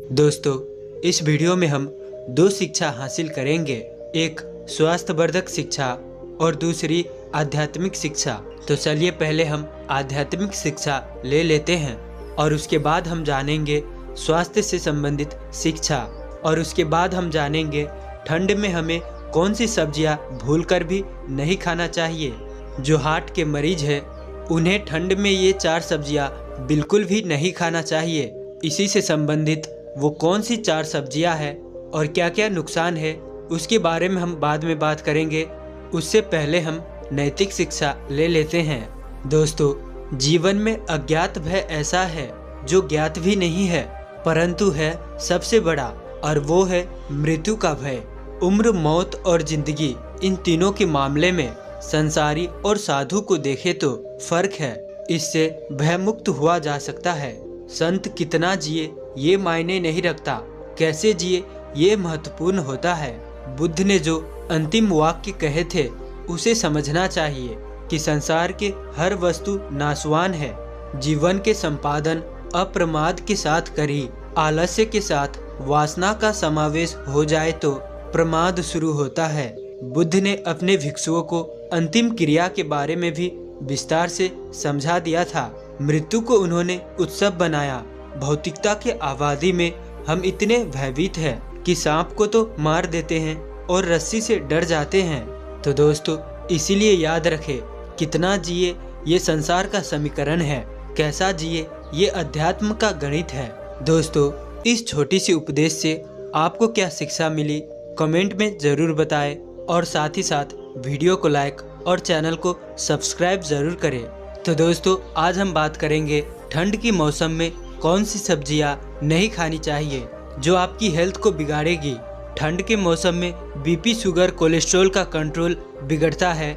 दोस्तों, इस वीडियो में हम दो शिक्षा हासिल करेंगे, एक स्वास्थ्यवर्धक शिक्षा और दूसरी आध्यात्मिक शिक्षा। तो चलिए पहले हम आध्यात्मिक शिक्षा ले लेते हैं और उसके बाद हम जानेंगे स्वास्थ्य से संबंधित शिक्षा और उसके बाद हम जानेंगे ठंड में हमें कौन सी सब्जियां भूलकर भी नहीं खाना चाहिए। जो हार्ट के मरीज हैं उन्हें ठंड में ये 4 सब्जियां बिल्कुल भी नहीं खाना चाहिए। इसी से संबंधित वो कौन सी 4 सब्जियां हैं और क्या क्या नुकसान है उसके बारे में हम बाद में बात करेंगे। उससे पहले हम नैतिक शिक्षा ले लेते हैं। दोस्तों, जीवन में अज्ञात भय ऐसा है जो ज्ञात भी नहीं है परंतु है सबसे बड़ा, और वो है मृत्यु का भय। उम्र, मौत और जिंदगी, इन तीनों के मामले में संसारी और साधु को देखे तो फर्क है। इससे भयमुक्त हुआ जा सकता है। संत कितना जिए ये मायने नहीं रखता, कैसे जिए ये महत्वपूर्ण होता है। बुद्ध ने जो अंतिम वाक्य कहे थे उसे समझना चाहिए कि संसार के हर वस्तु नाशवान है। जीवन के संपादन अप्रमाद के साथ करी, आलस्य के साथ वासना का समावेश हो जाए तो प्रमाद शुरू होता है। बुद्ध ने अपने भिक्षुओं को अंतिम क्रिया के बारे में भी विस्तार से समझा दिया था। मृत्यु को उन्होंने उत्सव बनाया। भौतिकता के आबादी में हम इतने भयभीत हैं कि सांप को तो मार देते हैं और रस्सी से डर जाते हैं। तो दोस्तों, इसीलिए याद रखें, कितना जिए ये संसार का समीकरण है, कैसा जिए ये अध्यात्म का गणित है। दोस्तों, इस छोटी सी उपदेश से आपको क्या शिक्षा मिली कमेंट में ज़रूर बताएं और साथ ही साथ वीडियो को लाइक और चैनल को सब्सक्राइब ज़रूर करें। तो दोस्तों, आज हम बात करेंगे ठंड की मौसम में कौन सी सब्जियां नहीं खानी चाहिए जो आपकी हेल्थ को बिगाड़ेगी। ठंड के मौसम में बीपी, शुगर, कोलेस्ट्रॉल का कंट्रोल बिगड़ता है,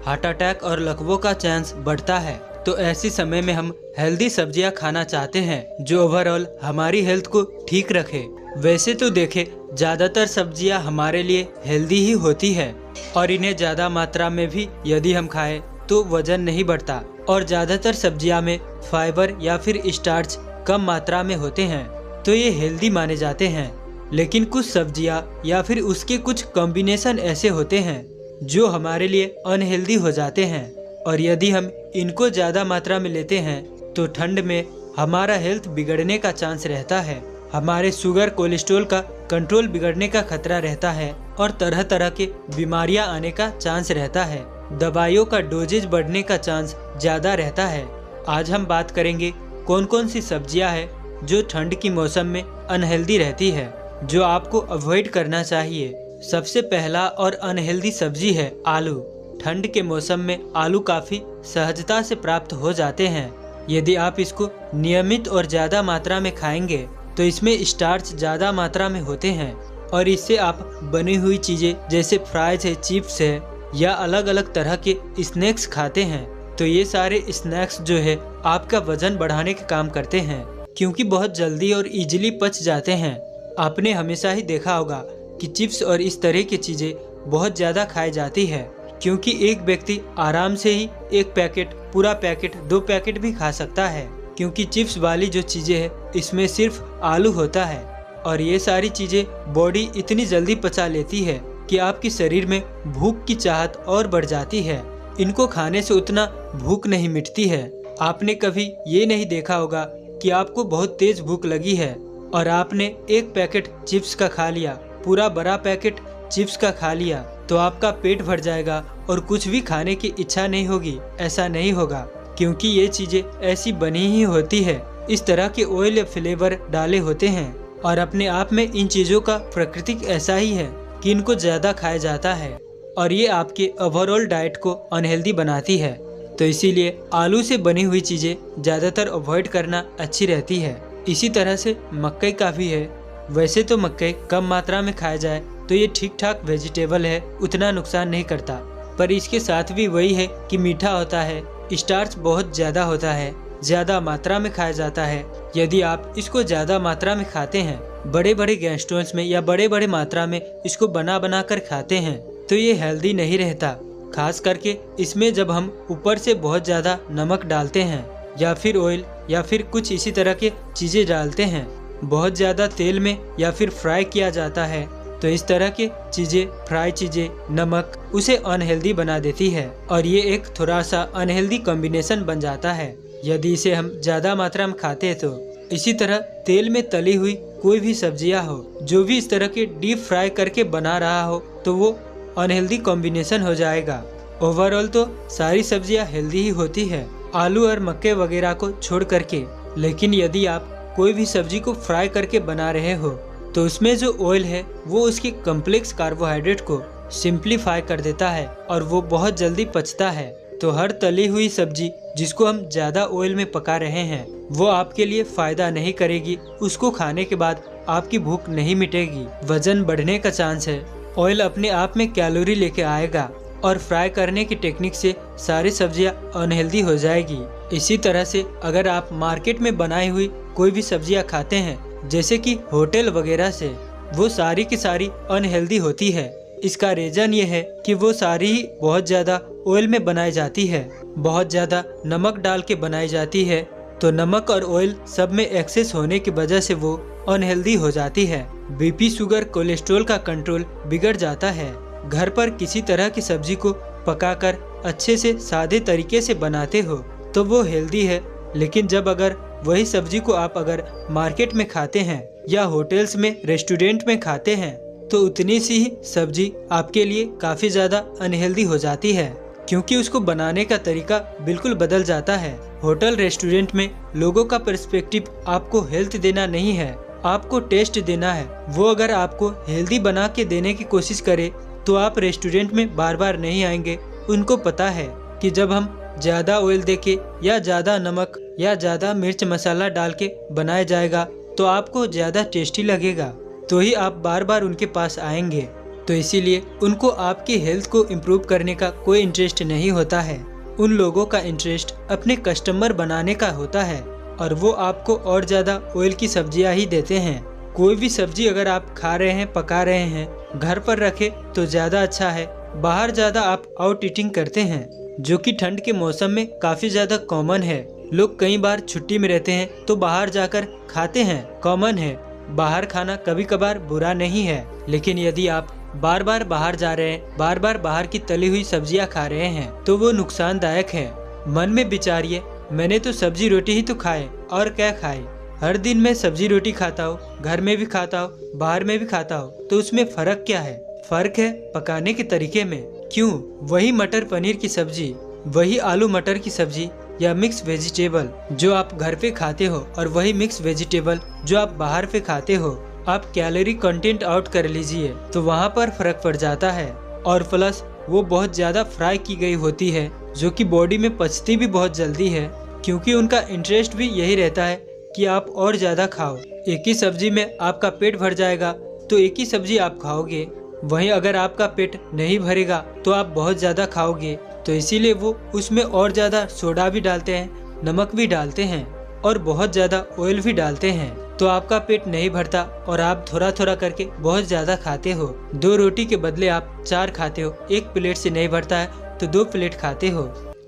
हार्ट अटैक और लकवों का चांस बढ़ता है। तो ऐसे समय में हम हेल्दी सब्जियां खाना चाहते हैं जो ओवरऑल हमारी हेल्थ को ठीक रखे। वैसे तो देखें, ज़्यादातर सब्जियां हमारे लिए हेल्दी ही होती है और इन्हें ज़्यादा मात्रा में भी यदि हम खाएं तो वजन नहीं बढ़ता, और ज़्यादातर सब्जियां में फाइबर या फिर स्टार्च कम मात्रा में होते हैं तो ये हेल्दी माने जाते हैं। लेकिन कुछ सब्जियां या फिर उसके कुछ कॉम्बिनेशन ऐसे होते हैं जो हमारे लिए अनहेल्दी हो जाते हैं, और यदि हम इनको ज़्यादा मात्रा में लेते हैं तो ठंड में हमारा हेल्थ बिगड़ने का चांस रहता है। हमारे शुगर, कोलेस्ट्रॉल का कंट्रोल बिगड़ने का खतरा रहता है और तरह तरह के बीमारियां आने का चांस रहता है। दवाइयों का डोजेज बढ़ने का चांस ज़्यादा रहता है। आज हम बात करेंगे कौन कौन सी सब्जियां हैं जो ठंड की मौसम में अनहेल्दी रहती है, जो आपको अवॉइड करना चाहिए। सबसे पहला और अनहेल्दी सब्जी है आलू। ठंड के मौसम में आलू काफ़ी सहजता से प्राप्त हो जाते हैं। यदि आप इसको नियमित और ज़्यादा मात्रा में खाएंगे तो इसमें स्टार्च ज़्यादा मात्रा में होते हैं और इससे आप बनी हुई चीज़ें जैसे फ्राइज है, चिप्स है या अलग अलग तरह के स्नैक्स खाते हैं तो ये सारे स्नैक्स जो है आपका वजन बढ़ाने का काम करते हैं, क्योंकि बहुत जल्दी और इजीली पच जाते हैं। आपने हमेशा ही देखा होगा कि चिप्स और इस तरह की चीज़ें बहुत ज़्यादा खाई जाती है, क्योंकि एक व्यक्ति आराम से ही एक पैकेट, पूरा पैकेट, 2 पैकेट भी खा सकता है, क्योंकि चिप्स वाली जो चीज़ें हैं इसमें सिर्फ आलू होता है और ये सारी चीज़ें बॉडी इतनी जल्दी पचा लेती है कि आपके शरीर में भूख की चाहत और बढ़ जाती है। इनको खाने से उतना भूख नहीं मिटती है। आपने कभी ये नहीं देखा होगा कि आपको बहुत तेज भूख लगी है और आपने एक पैकेट चिप्स का खा लिया, पूरा बड़ा पैकेट चिप्स का खा लिया, तो आपका पेट भर जाएगा और कुछ भी खाने की इच्छा नहीं होगी। ऐसा नहीं होगा, क्योंकि ये चीज़ें ऐसी बनी ही होती है, इस तरह के ऑयल या फ्लेवर डाले होते हैं और अपने आप में इन चीज़ों का प्राकृतिक ऐसा ही है कि इनको ज़्यादा खाया जाता है और ये आपके ओवरऑल डाइट को अनहेल्दी बनाती है। तो इसीलिए आलू से बनी हुई चीज़ें ज़्यादातर अवॉइड करना अच्छी रहती है। इसी तरह से मक्कई का भी है। वैसे तो मक्कई कम मात्रा में खाया जाए तो ये ठीक ठाक वेजिटेबल है, उतना नुकसान नहीं करता, पर इसके साथ भी वही है कि मीठा होता है, स्टार्च बहुत ज़्यादा होता है, ज़्यादा मात्रा में खाया जाता है। यदि आप इसको ज़्यादा मात्रा में खाते हैं, बड़े बड़े गैस्ट्रोन्स में या बड़े बड़े मात्रा में इसको बना बना कर खाते हैं तो ये हेल्दी नहीं रहता। खास करके इसमें जब हम ऊपर से बहुत ज़्यादा नमक डालते हैं या फिर ऑयल या फिर कुछ इसी तरह के चीज़ें डालते हैं बहुत ज़्यादा तेल में या फिर फ्राई किया जाता है, तो इस तरह के चीज़ें, फ्राई चीज़ें, नमक उसे अनहेल्दी बना देती है और ये एक थोड़ा सा अनहेल्दी कॉम्बिनेशन बन जाता है यदि इसे हम ज़्यादा मात्रा में खाते हैं तो। इसी तरह तेल में तली हुई कोई भी सब्जियां हो, जो भी इस तरह के डीप फ्राई करके बना रहा हो, तो वो अनहेल्दी कॉम्बिनेशन हो जाएगा। ओवरऑल तो सारी सब्जियां हेल्दी ही होती है, आलू और मक्के वगैरह को छोड़ करके। लेकिन यदि आप कोई भी सब्जी को फ्राई करके बना रहे हो तो उसमें जो ऑयल है वो उसकी कम्प्लेक्स कार्बोहाइड्रेट को सिंप्लीफाई कर देता है और वो बहुत जल्दी पचता है। तो हर तली हुई सब्जी जिसको हम ज़्यादा ऑयल में पका रहे हैं वो आपके लिए फ़ायदा नहीं करेगी। उसको खाने के बाद आपकी भूख नहीं मिटेगी, वजन बढ़ने का चांस है। ऑयल अपने आप में कैलोरी लेके आएगा और फ्राई करने की टेक्निक से सारी सब्जियां अनहेल्दी हो जाएगी। इसी तरह से अगर आप मार्केट में बनाई हुई कोई भी सब्जियां खाते हैं, जैसे कि होटल वगैरह से, वो सारी की सारी अनहेल्दी होती है। इसका रीज़न ये है कि वो सारी ही बहुत ज़्यादा ऑयल में बनाई जाती है, बहुत ज़्यादा नमक डाल के बनाई जाती है। तो नमक और ऑयल सब में एक्सेस होने की वजह से वो अनहेल्दी हो जाती है। बीपी, शुगर, कोलेस्ट्रॉल का कंट्रोल बिगड़ जाता है। घर पर किसी तरह की सब्जी को पकाकर अच्छे से सादे तरीके से बनाते हो तो वो हेल्दी है। लेकिन जब अगर वही सब्जी को आप अगर मार्केट में खाते हैं या होटल्स में, रेस्टोरेंट में खाते हैं, तो उतनी सी ही सब्जी आपके लिए काफ़ी ज़्यादा अनहेल्दी हो जाती है, क्योंकि उसको बनाने का तरीका बिल्कुल बदल जाता है। होटल, रेस्टोरेंट में लोगों का पर्सपेक्टिव आपको हेल्थ देना नहीं है, आपको टेस्ट देना है। वो अगर आपको हेल्दी बना के देने की कोशिश करे तो आप रेस्टोरेंट में बार बार नहीं आएंगे। उनको पता है कि जब हम ज़्यादा ऑयल देके या ज़्यादा नमक या ज़्यादा मिर्च मसाला डाल के बनाया जाएगा तो आपको ज़्यादा टेस्टी लगेगा, तो ही आप बार बार उनके पास आएंगे। तो इसीलिए उनको आपकी हेल्थ को इम्प्रूव करने का कोई इंटरेस्ट नहीं होता है। उन लोगों का इंटरेस्ट अपने कस्टमर बनाने का होता है और वो आपको और ज़्यादा ऑयल की सब्जियां ही देते हैं। कोई भी सब्जी अगर आप खा रहे हैं, पका रहे हैं, घर पर रखे तो ज़्यादा अच्छा है। बाहर ज़्यादा आप आउट ईटिंग करते हैं, जो कि ठंड के मौसम में काफ़ी ज़्यादा कॉमन है। लोग कई बार छुट्टी में रहते हैं तो बाहर जाकर खाते हैं, कॉमन है। बाहर खाना कभी कभार बुरा नहीं है, लेकिन यदि आप बार बार बाहर जा रहे हैं, बार बार बाहर की तली हुई सब्जियां खा रहे हैं, तो वो नुकसानदायक है। मन में विचारिए, मैंने तो सब्जी रोटी ही तो खाए, और क्या खाए। हर दिन मैं सब्जी रोटी खाता हूँ, घर में भी खाता हूँ, बाहर में भी खाता हूँ, तो उसमें फ़र्क क्या है? फ़र्क है पकाने के तरीके में। क्यों? वही मटर पनीर की सब्जी, वही आलू मटर की सब्जी या मिक्स वेजिटेबल जो आप घर पे खाते हो और वही मिक्स वेजिटेबल जो आप बाहर पे खाते हो, आप कैलोरी कंटेंट आउट कर लीजिए तो वहाँ पर फर्क पड़ जाता है। और प्लस वो बहुत ज़्यादा फ्राई की गई होती है, जो कि बॉडी में पचती भी बहुत जल्दी है, क्योंकि उनका इंटरेस्ट भी यही रहता है कि आप और ज़्यादा खाओ। एक ही सब्जी में आपका पेट भर जाएगा तो एक ही सब्जी आप खाओगे, वहीं अगर आपका पेट नहीं भरेगा तो आप बहुत ज़्यादा खाओगे। तो इसीलिए वो उसमें और ज़्यादा सोडा भी डालते हैं, नमक भी डालते हैं और बहुत ज़्यादा ऑयल भी डालते हैं। तो आपका पेट नहीं भरता और आप थोड़ा थोड़ा करके बहुत ज़्यादा खाते हो। 2 रोटी के बदले आप 4 खाते हो, 1 प्लेट से नहीं भरता है तो 2 प्लेट खाते हो।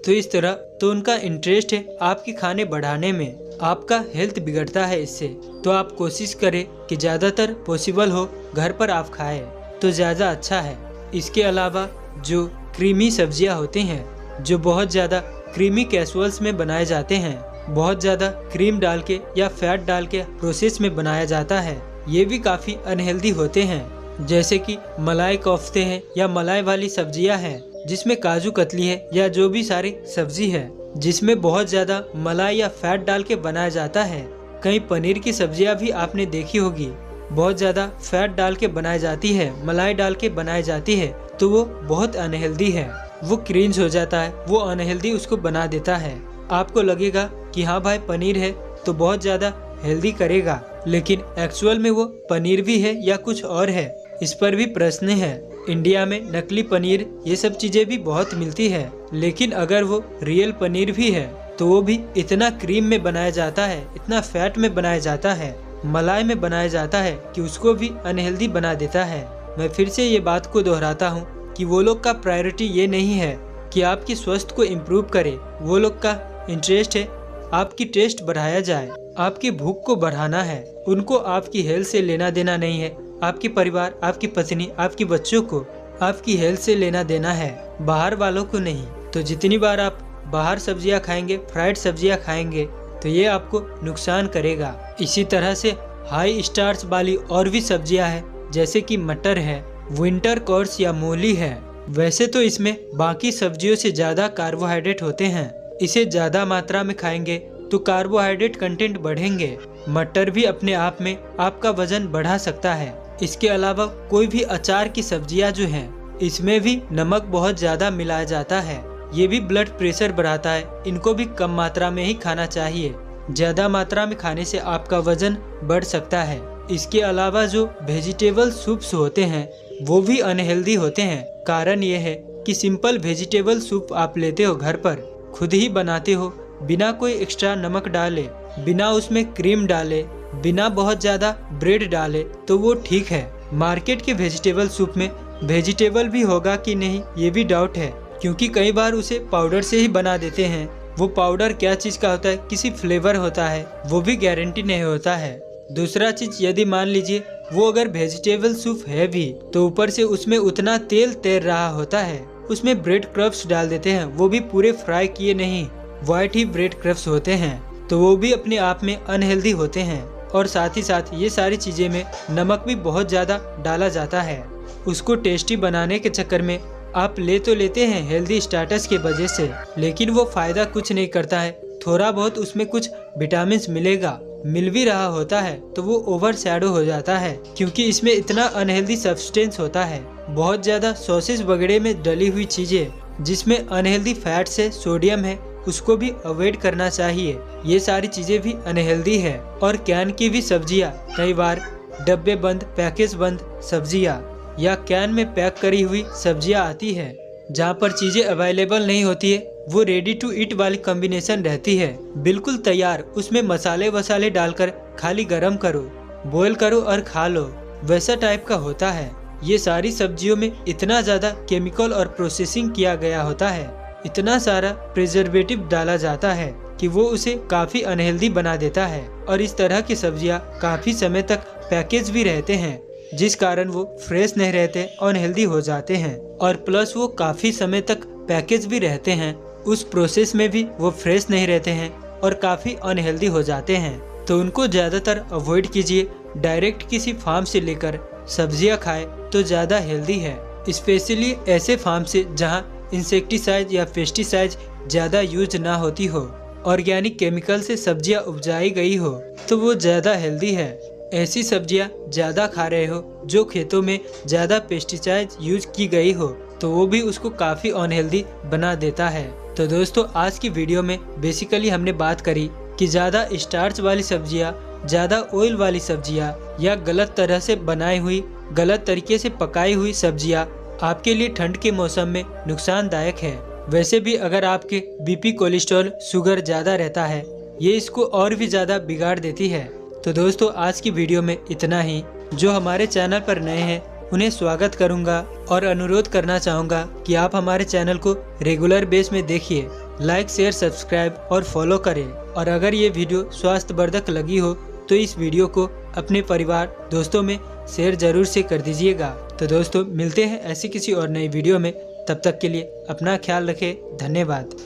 तो इस तरह तो उनका इंटरेस्ट है आपके खाने बढ़ाने में, आपका हेल्थ बिगड़ता है इससे। तो आप कोशिश करें कि ज़्यादातर पॉसिबल हो घर पर आप खाएं तो ज़्यादा अच्छा है। इसके अलावा जो क्रीमी सब्जियां होती हैं, जो बहुत ज़्यादा क्रीमी कैसरोल्स में बनाए जाते हैं, बहुत ज़्यादा क्रीम डाल के या फैट डाल के प्रोसेस में बनाया जाता है, ये भी काफ़ी अनहेल्दी होते हैं। जैसे कि मलाई कोफ्ते हैं या मलाई वाली सब्जियां हैं, जिसमें काजू कतली है या जो भी सारी सब्जी है जिसमें बहुत ज़्यादा मलाई या फैट डाल के बनाया जाता है। कई पनीर की सब्जियां भी आपने देखी होगी, बहुत ज़्यादा फैट डाल के बनाई जाती है, मलाई डाल के बनाई जाती है, तो वो बहुत अनहेल्दी है। वो क्रिंज हो जाता है, वो अनहेल्दी उसको बना देता है। आपको लगेगा कि हाँ भाई पनीर है तो बहुत ज़्यादा हेल्दी करेगा, लेकिन एक्चुअल में वो पनीर भी है या कुछ और है, इस पर भी प्रश्न है। इंडिया में नकली पनीर ये सब चीज़ें भी बहुत मिलती है, लेकिन अगर वो रियल पनीर भी है तो वो भी इतना क्रीम में बनाया जाता है, इतना फैट में बनाया जाता है, मलाई में बनाया जाता है कि उसको भी अनहेल्दी बना देता है। मैं फिर से ये बात को दोहराता हूँ कि वो लोग का प्रायोरिटी ये नहीं है कि आपकी स्वास्थ्य को इम्प्रूव करे, वो लोग का इंटरेस्ट है आपकी टेस्ट बढ़ाया जाए, आपकी भूख को बढ़ाना है। उनको आपकी हेल्थ से लेना देना नहीं है। आपके परिवार, आपकी पत्नी, आपके बच्चों को आपकी हेल्थ से लेना देना है, बाहर वालों को नहीं। तो जितनी बार आप बाहर सब्जियां खाएंगे, फ्राइड सब्जियां खाएंगे, तो ये आपको नुकसान करेगा। इसी तरह से हाई स्टार्च वाली और भी सब्जियां हैं, जैसे कि मटर है, विंटर कोर्स या मूली है। वैसे तो इसमें बाकी सब्जियों से ज़्यादा कार्बोहाइड्रेट होते हैं। इसे ज़्यादा मात्रा में खाएंगे तो कार्बोहाइड्रेट कंटेंट बढ़ेंगे। मटर भी अपने आप में आपका वजन बढ़ा सकता है। इसके अलावा कोई भी अचार की सब्जियां जो हैं, इसमें भी नमक बहुत ज़्यादा मिलाया जाता है। ये भी ब्लड प्रेशर बढ़ाता है। इनको भी कम मात्रा में ही खाना चाहिए। ज़्यादा मात्रा में खाने से आपका वजन बढ़ सकता है। इसके अलावा जो वेजिटेबल सूप्स होते हैं वो भी अनहेल्दी होते हैं। कारण ये है कि सिंपल वेजिटेबल सूप आप लेते हो, घर पर खुद ही बनाते हो, बिना कोई एक्स्ट्रा नमक डाले, बिना उसमें क्रीम डाले, बिना बहुत ज़्यादा ब्रेड डाले, तो वो ठीक है। मार्केट के वेजिटेबल सूप में वेजिटेबल भी होगा कि नहीं ये भी डाउट है, क्योंकि कई बार उसे पाउडर से ही बना देते हैं। वो पाउडर क्या चीज़ का होता है, किसी फ्लेवर होता है, वो भी गारंटी नहीं होता है। दूसरा चीज़, यदि मान लीजिए वो अगर वेजिटेबल सूप है भी, तो ऊपर से उसमें उतना तेल तैर रहा होता है, उसमें ब्रेड क्रम्ब्स डाल देते हैं, वो भी पूरे फ्राई किए नहीं, वाइट ही ब्रेड क्रम्ब्स होते हैं, तो वो भी अपने आप में अनहेल्दी होते हैं। और साथ ही साथ ये सारी चीज़ें में नमक भी बहुत ज़्यादा डाला जाता है। उसको टेस्टी बनाने के चक्कर में आप ले तो लेते हैं हेल्दी स्टेटस के वजह से, लेकिन वो फ़ायदा कुछ नहीं करता है। थोड़ा बहुत उसमें कुछ विटामिन मिलेगा, मिल भी रहा होता है, तो वो ओवर शैडो हो जाता है, क्योंकि इसमें इतना अनहेल्दी सब्सटेंस होता है। बहुत ज़्यादा सॉसेस वगैरह में डली हुई चीज़ें जिसमें अनहेल्दी फैट्स है, सोडियम है, उसको भी अवॉइड करना चाहिए। ये सारी चीज़ें भी अनहेल्दी है। और कैन की भी सब्जियाँ, कई बार डब्बे बंद, पैकेज बंद सब्जियाँ या कैन में पैक करी हुई सब्जियाँ आती है, जहाँ पर चीज़ें अवेलेबल नहीं होती है, वो रेडी टू ईट वाली कॉम्बिनेशन रहती है, बिल्कुल तैयार। उसमें मसाले वसाले डालकर खाली गरम करो, बॉईल करो और खा लो, वैसा टाइप का होता है। ये सारी सब्जियों में इतना ज़्यादा केमिकल और प्रोसेसिंग किया गया होता है, इतना सारा प्रिजर्वेटिव डाला जाता है कि वो उसे काफ़ी अनहेल्दी बना देता है। और इस तरह की सब्जियाँ काफ़ी समय तक पैकेज भी रहते हैं, जिस कारण वो फ्रेश नहीं रहते, अनहेल्दी हो जाते हैं। और प्लस वो काफ़ी समय तक पैकेज भी रहते हैं, उस प्रोसेस में भी वो फ्रेश नहीं रहते हैं और काफ़ी अनहेल्दी हो जाते हैं। तो उनको ज़्यादातर अवॉइड कीजिए। डायरेक्ट किसी फार्म से लेकर सब्जियां खाएं तो ज़्यादा हेल्दी है। स्पेशली ऐसे फार्म से जहां इंसेक्टिसाइड या पेस्टिसाइड ज़्यादा यूज ना होती हो, ऑर्गेनिक केमिकल से सब्जियां उपजाई गई हो, तो वो ज़्यादा हेल्दी है। ऐसी सब्जियां ज़्यादा खा रहे हो जो खेतों में ज़्यादा पेस्टिसाइड यूज की गई हो, तो वो भी उसको काफ़ी अनहेल्दी बना देता है। तो दोस्तों, आज की वीडियो में बेसिकली हमने बात करी कि ज़्यादा स्टार्च वाली सब्जियां, ज़्यादा ऑयल वाली सब्जियां या गलत तरह से बनाई हुई, गलत तरीके से पकाई हुई सब्जियां आपके लिए ठंड के मौसम में नुकसानदायक है। वैसे भी अगर आपके बीपी, कोलेस्ट्रॉल, शुगर ज़्यादा रहता है, ये इसको और भी ज़्यादा बिगाड़ देती है। तो दोस्तों, आज की वीडियो में इतना ही। जो हमारे चैनल पर नए हैं उन्हें स्वागत करूंगा और अनुरोध करना चाहूँगा कि आप हमारे चैनल को रेगुलर बेस में देखिए, लाइक, शेयर, सब्सक्राइब और फॉलो करें। और अगर ये वीडियो स्वास्थ्यवर्धक लगी हो तो इस वीडियो को अपने परिवार, दोस्तों में शेयर जरूर से कर दीजिएगा। तो दोस्तों, मिलते हैं ऐसी किसी और नई वीडियो में। तब तक के लिए अपना ख्याल रखें। धन्यवाद।